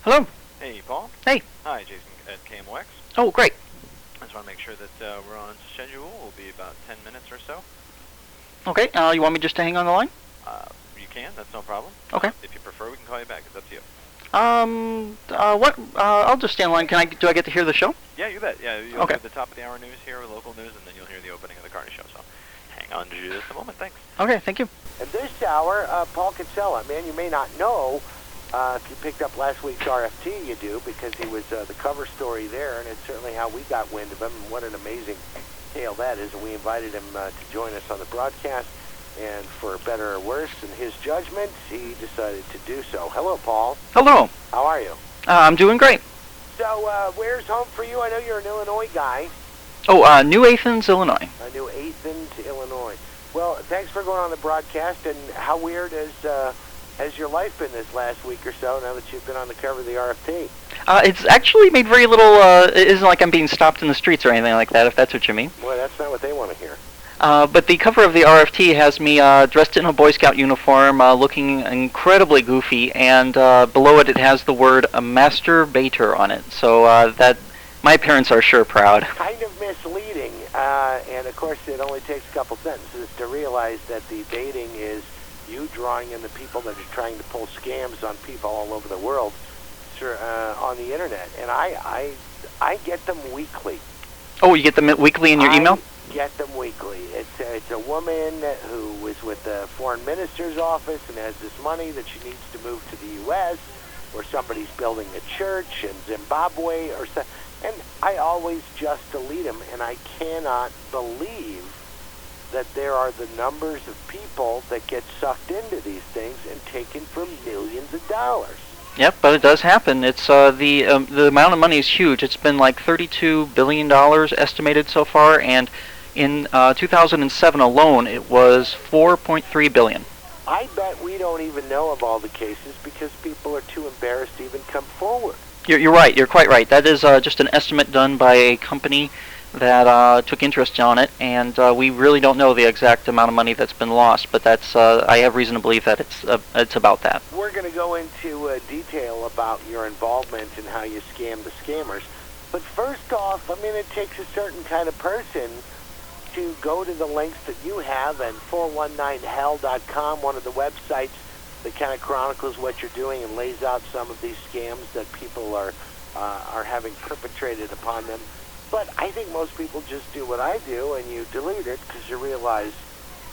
Hello. Hey, Paul. Hey. Hi, Jason at KMOX. Oh, great. I just want to make sure that we're on schedule. We'll be about 10 minutes or so. Okay. You want me just to hang on the line? You can. That's no problem. Okay. If you prefer, we can call you back. It's up to you. What? I'll just stay in line. Do I get to hear the show? Yeah, you bet. Yeah, you'll Okay. hear the top of the hour news here, local news, and then you'll hear the opening of the Carney show. So hang on to just a moment. Thanks. Okay, thank you. At this hour, Paul Kinsella. Man, you may not know, if you picked up last week's RFT, you do, because he was the cover story there, and it's certainly how we got wind of him, and what an amazing tale that is. And we invited him to join us on the broadcast, and for better or worse, in his judgment, he decided to do so. Hello, Paul. Hello. How are you? I'm doing great. So, where's home for you? I know you're an Illinois guy. Oh, New Athens, Illinois. New Athens, Illinois. Well, thanks for going on the broadcast, and how weird has your life been this last week or so, now that you've been on the cover of the RFT? It's actually made very little, it isn't like I'm being stopped in the streets or anything like that, if that's what you mean. Boy, that's not what they want to hear. But the cover of the RFT has me dressed in a Boy Scout uniform, looking incredibly goofy, and below it has the word masturbator on it. So that my parents are sure proud. Kind of misleading, and of course it only takes a couple sentences to realize that the baiting is you drawing in the people that are trying to pull scams on people all over the world on the internet. And I get them weekly. Oh, you get them weekly in your email? I get them weekly. It's a woman who was with the foreign minister's office and has this money that she needs to move to the U.S., or somebody's building a church in Zimbabwe or something. And I always just delete them, and I cannot believe that there are the numbers of people that get sucked into these things and taken for millions of dollars. Yep, but it does happen. It's the amount of money is huge. It's been like $32 billion estimated so far, and in 2007 alone, it was $4.3 billion. I bet we don't even know of all the cases because people are too embarrassed to even come forward. You're right. You're quite right. That is just an estimate done by a company that took interest on it, and we really don't know the exact amount of money that's been lost. But that's I have reason to believe that it's about that. We're going to go into detail about your involvement and how you scam the scammers. But first off, I mean, it takes a certain kind of person to go to the links that you have, and 419hell.com, one of the websites that kind of chronicles what you're doing and lays out some of these scams that people are having perpetrated upon them. But I think most people just do what I do, and you delete it because you realize,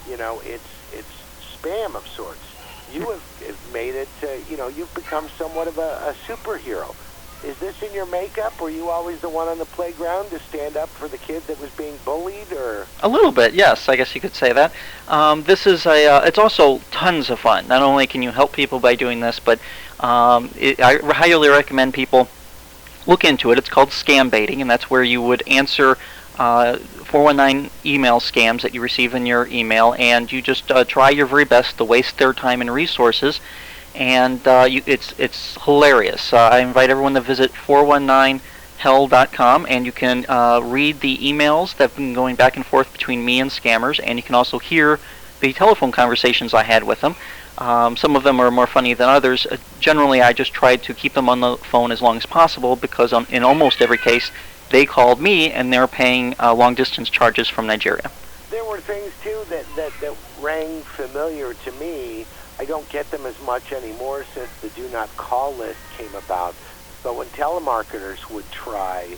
it's spam of sorts. You have made it, you've become somewhat of a superhero. Is this in your makeup? Were you always the one on the playground to stand up for the kid that was being bullied, or? A little bit, yes. I guess you could say that. This is it's also tons of fun. Not only can you help people by doing this, but I highly recommend people look into it. It's called scam baiting, and that's where you would answer 419 email scams that you receive in your email, and you just try your very best to waste their time and resources. And it's hilarious. I invite everyone to visit 419hell.com, and you can read the emails that have been going back and forth between me and scammers, and you can also hear the telephone conversations I had with them. Some of them are more funny than others. Generally, I just tried to keep them on the phone as long as possible because in almost every case, they called me and they're paying long-distance charges from Nigeria. There were things, too, that rang familiar to me. I don't get them as much anymore since the Do Not Call list came about. But when telemarketers would try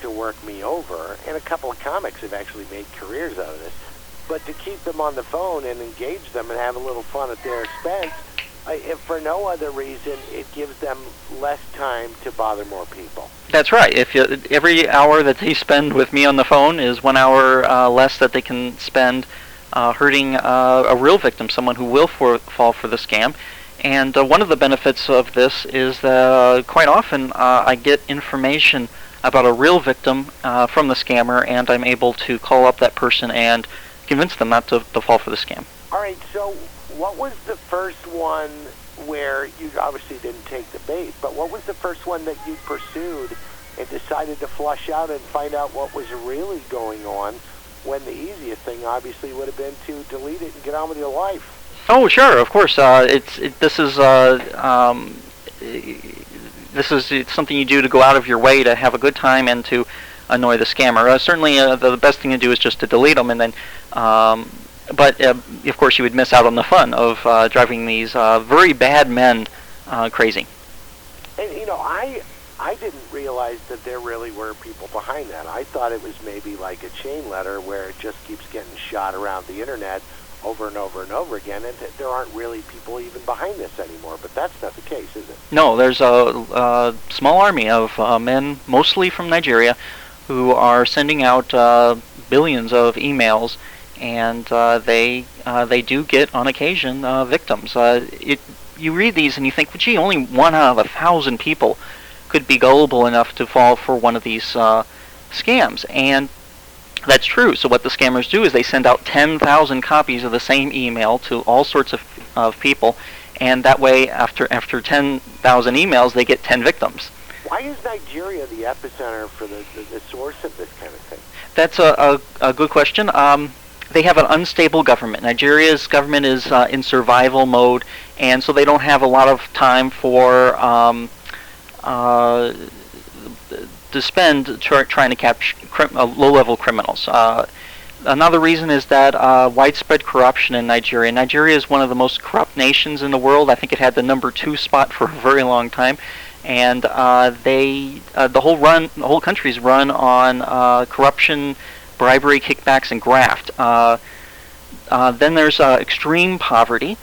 to work me over, and a couple of comics have actually made careers out of this, but to keep them on the phone and engage them and have a little fun at their expense, if for no other reason, it gives them less time to bother more people. That's right. Every hour that they spend with me on the phone is 1 hour less that they can spend hurting a real victim, someone who will fall for the scam. And one of the benefits of this is that quite often I get information about a real victim from the scammer, and I'm able to call up that person and convince them not to fall for the scam. All right, so what was the first one where you obviously didn't take the bait, but what was the first one that you pursued and decided to flush out and find out what was really going on, when the easiest thing obviously would have been to delete it and get on with your life? Oh, sure, of course. This is this is something you do to go out of your way to have a good time and to annoy the scammer. Certainly, the best thing to do is just to delete them, and then. But of course, you would miss out on the fun of driving these very bad men crazy. And I didn't realize that there really were people behind that. I thought it was maybe like a chain letter where it just keeps getting shot around the internet over and over and over again, and there aren't really people even behind this anymore. But that's not the case, is it? No, there's a small army of men, mostly from Nigeria, who are sending out billions of emails, and they do get on occasion victims. You read these and you think, well, gee, only 1 out of 1,000 people could be gullible enough to fall for one of these scams, and that's true. So what the scammers do is they send out 10,000 copies of the same email to all sorts of people, and that way, after 10,000 emails, they get 10 victims. Why is Nigeria the epicenter for the source of this kind of thing? That's a good question. They have an unstable government. Nigeria's government is in survival mode, and so they don't have a lot of time for to spend trying to capture low-level criminals. Another reason is that widespread corruption in Nigeria. Nigeria is one of the most corrupt nations in the world. I think it had the number 2 spot for a very long time, and the whole country's run on corruption, bribery, kickbacks, and graft. Then there's extreme poverty.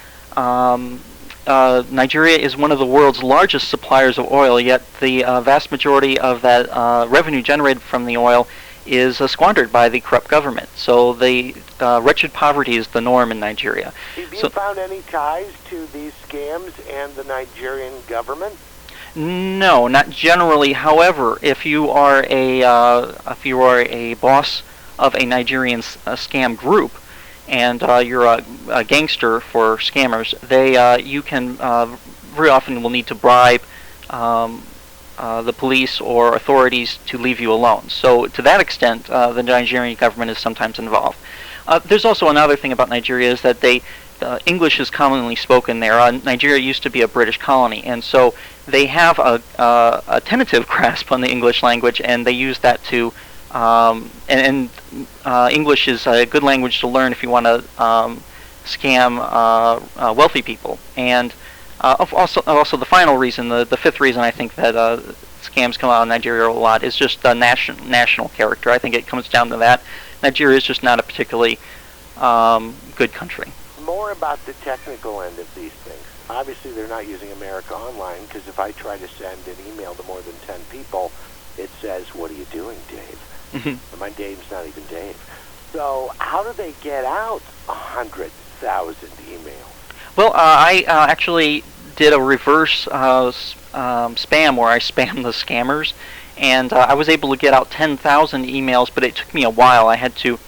Nigeria is one of the world's largest suppliers of oil, yet the vast majority of that revenue generated from the oil is squandered by the corrupt government. So the wretched poverty is the norm in Nigeria. Have you found any ties to these scams and the Nigerian government? No, not generally. However, if you are a boss of a Nigerian scam group, and you're a gangster for scammers, you can very often will need to bribe the police or authorities to leave you alone. So to that extent, the Nigerian government is sometimes involved. There's also another thing about Nigeria is that English is commonly spoken there. Nigeria used to be a British colony, and so they have a tentative grasp on the English language, and they use that to English is a good language to learn if you want to scam wealthy people. And also the final reason, the fifth reason I think that scams come out of Nigeria a lot is just the national character. I think it comes down to that. Nigeria is just not a particularly good country. More about the technical end of these things. Obviously, they're not using America Online, because if I try to send an email to more than 10 people, it says, "What are you doing, Dave?" And my name's not even Dave. So how do they get out 100,000 emails? Well, I actually did a reverse spam where I spammed the scammers, and I was able to get out 10,000 emails, but it took me a while. I had to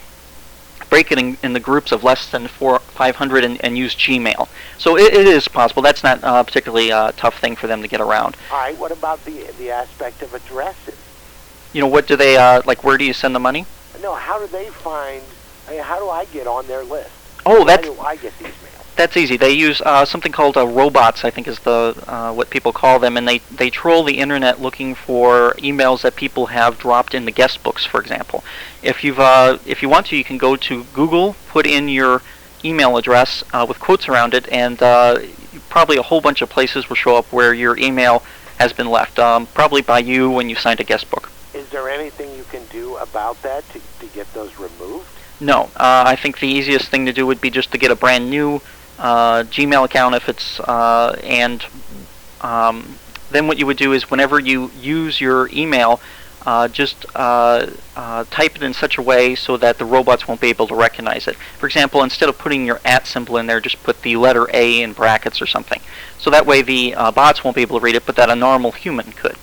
break it in the groups of less than 500 and use Gmail. So it is possible. That's not a particularly tough thing for them to get around. All right, what about the aspect of addresses? What do they, where do you send the money? No, how do they find, how do I get on their list? Oh, how do I get these mails? That's easy. They use something called robots, I think is what people call them, and they troll the internet looking for emails that people have dropped in the guest books, for example. If you want to, you can go to Google, put in your email address with quotes around it, and probably a whole bunch of places will show up where your email has been left, probably by you when you signed a guest book. Is there anything you can do about that to get those removed? No. I think the easiest thing to do would be just to get a brand new Gmail account if it's and then what you would do is whenever you use your email, just type it in such a way so that the robots won't be able to recognize it. For example, instead of putting your @ symbol in there, just put the letter A in brackets or something. So that way the bots won't be able to read it, but that a normal human could.